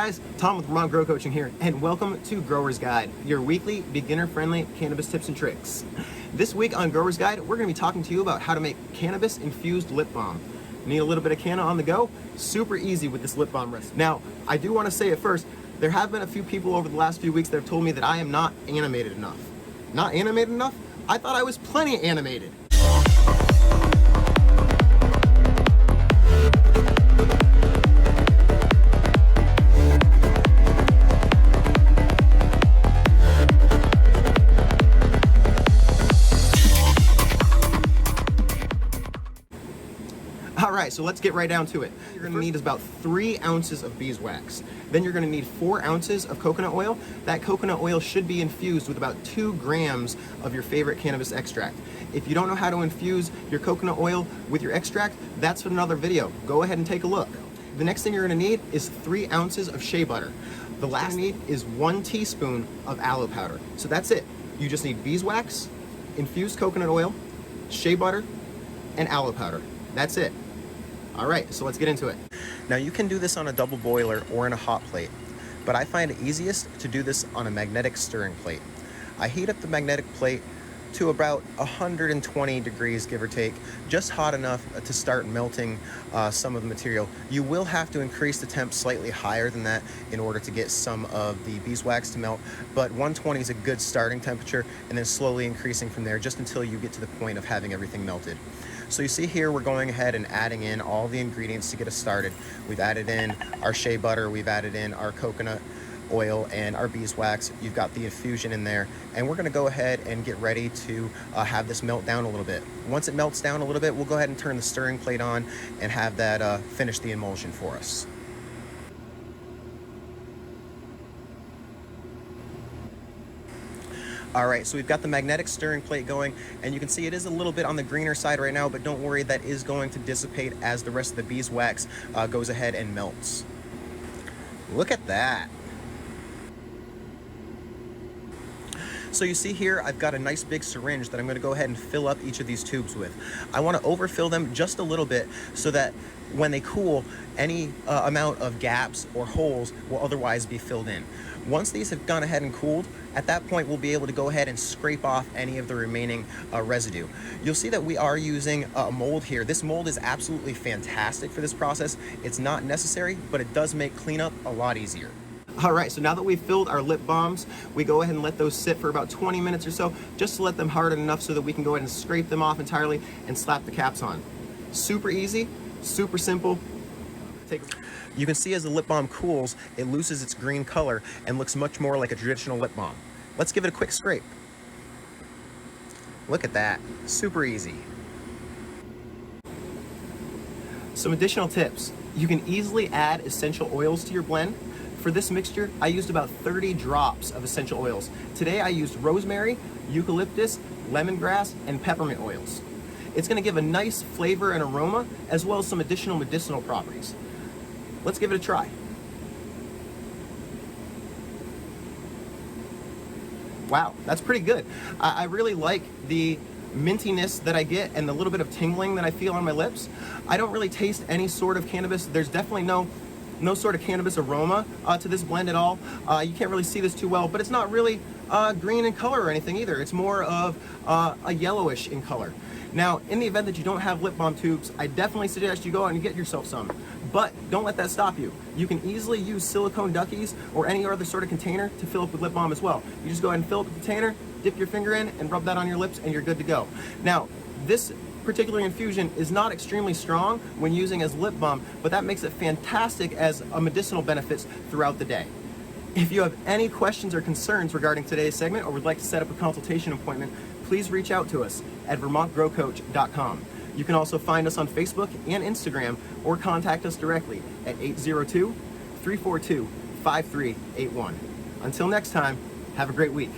guys, Tom with Vermont Grow Coaching here, and welcome to Grower's Guide, your weekly beginner-friendly cannabis tips and tricks. This week on Grower's Guide, we're going to be talking to you about how to make cannabis-infused lip balm. Need a little bit of canna on the go? Super easy with this lip balm recipe. Now, I do want to say at first, there have been a few people over the last few weeks that have told me that I am not animated enough. Not animated enough? I thought I was plenty animated. Alright, so let's get right down to it. You're going to need is about 3 ounces of beeswax. Then you're going to need 4 ounces of coconut oil. That coconut oil should be infused with about 2 grams of your favorite cannabis extract. If you don't know how to infuse your coconut oil with your extract, that's for another video. Go ahead and take a look. The next thing you're going to need is 3 ounces of shea butter. The last thing you need is 1 teaspoon of aloe powder. So that's it. You just need beeswax, infused coconut oil, shea butter, and aloe powder. That's it. Alright, so let's get into it. Now you can do this on a double boiler or in a hot plate, but I find it easiest to do this on a magnetic stirring plate. I heat up the magnetic plate to about 120 degrees, give or take, just hot enough to start melting some of the material. You will have to increase the temp slightly higher than that in order to get some of the beeswax to melt, but 120 is a good starting temperature, and then slowly increasing from there just until you get to the point of having everything melted. So you see here we're going ahead and adding in all the ingredients to get us started. We've added in our shea butter, we've added in our coconut oil and our beeswax. You've got the infusion in there, and we're going to go ahead and get ready to have this melt down a little bit. Once it melts down a little bit, we'll go ahead and turn the stirring plate on and have that finish the emulsion for us. Alright, so we've got the magnetic stirring plate going, and you can see it is a little bit on the greener side right now, but don't worry, that is going to dissipate as the rest of the beeswax goes ahead and melts. Look at that! So you see here, I've got a nice big syringe that I'm going to go ahead and fill up each of these tubes with. I want to overfill them just a little bit so that when they cool, any amount of gaps or holes will otherwise be filled in. Once these have gone ahead and cooled, at that point we'll be able to go ahead and scrape off any of the remaining residue. You'll see that we are using a mold here. This mold is absolutely fantastic for this process. It's not necessary, but it does make cleanup a lot easier. Alright, so now that we've filled our lip balms, we go ahead and let those sit for about 20 minutes or so, just to let them harden enough so that we can go ahead and scrape them off entirely and slap the caps on. Super easy, super simple. You can see as the lip balm cools, it loses its green color and looks much more like a traditional lip balm. Let's give it a quick scrape. Look at that, super easy. Some additional tips. You can easily add essential oils to your blend. For this mixture, I used about 30 drops of essential oils. Today I used rosemary, eucalyptus, lemongrass, and peppermint oils. It's going to give a nice flavor and aroma, as well as some additional medicinal properties. Let's give it a try. Wow, that's pretty good. I really like the mintiness that I get and the little bit of tingling that I feel on my lips. I don't really taste any sort of cannabis. There's definitely no sort of cannabis aroma to this blend at all. You can't really see this too well, but it's not really green in color or anything either. It's more of a yellowish in color. Now, in the event that you don't have lip balm tubes, I definitely suggest you go out and get yourself some. But don't let that stop you. You can easily use silicone duckies or any other sort of container to fill up with lip balm as well. You just go ahead and fill up the container, dip your finger in, and rub that on your lips, and you're good to go. Now, this particular infusion is not extremely strong when using as lip balm, but that makes it fantastic as a medicinal benefits throughout the day. If you have any questions or concerns regarding today's segment or would like to set up a consultation appointment, please reach out to us at vermontgrowcoach.com. You can also find us on Facebook and Instagram or contact us directly at 802-342-5381. Until next time, have a great week.